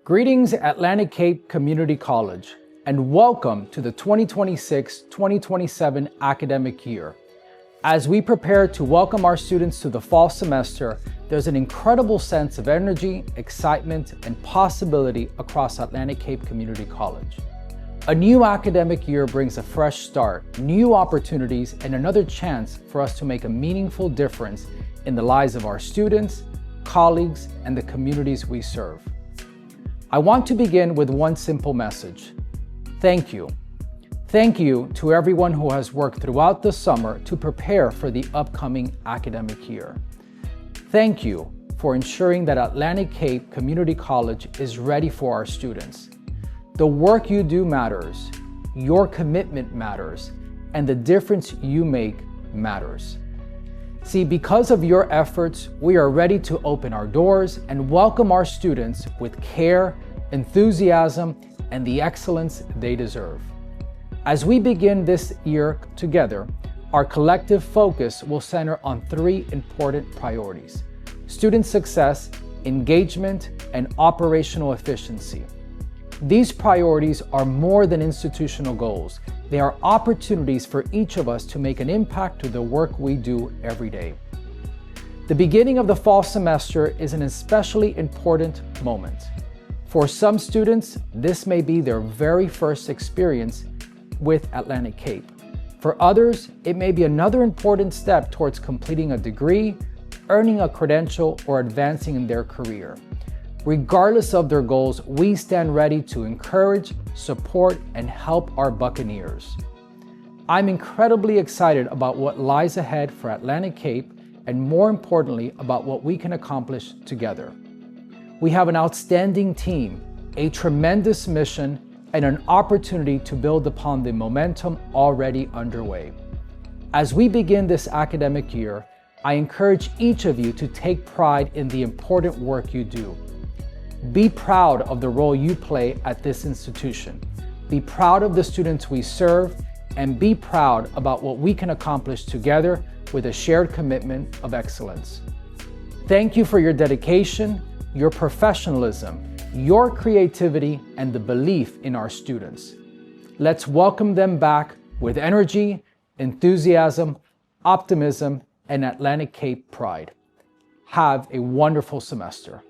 Greetings, Atlantic Cape Community College, and welcome to the 2026-2027 academic year. As we prepare to welcome our students to the fall semester, there's an incredible sense of energy, excitement, and possibility across Atlantic Cape Community College. A new academic year brings a fresh start, new opportunities, and another chance for us to make a meaningful difference in the lives of our students, colleagues, and the communities we serve. I want to begin with one simple message. Thank you. Thank you to everyone who has worked throughout the summer to prepare for the upcoming academic year. Thank you for ensuring that Atlantic Cape Community College is ready for our students. The work you do matters, your commitment matters, and the difference you make matters. See, because of your efforts, we are ready to open our doors and welcome our students with care, enthusiasm, and the excellence they deserve. As we begin this year together, our collective focus will center on three important priorities: student success, engagement, and operational efficiency. These priorities are more than institutional goals. They are opportunities for each of us to make an impact to the work we do every day. The beginning of the fall semester is an especially important moment. For some students, this may be their very first experience with Atlantic Cape. For others, it may be another important step towards completing a degree, earning a credential, or advancing in their career. Regardless of their goals, we stand ready to encourage, support, and help our Buccaneers. I'm incredibly excited about what lies ahead for Atlantic Cape, and more importantly, about what we can accomplish together. We have an outstanding team, a tremendous mission, and an opportunity to build upon the momentum already underway. As we begin this academic year, I encourage each of you to take pride in the important work you do. Be proud of the role you play at this institution. Be proud of the students we serve, and be proud about what we can accomplish together with a shared commitment of excellence. Thank you for your dedication, your professionalism, your creativity, and the belief in our students. Let's welcome them back with energy, enthusiasm, optimism, and Atlantic Cape pride. Have a wonderful semester.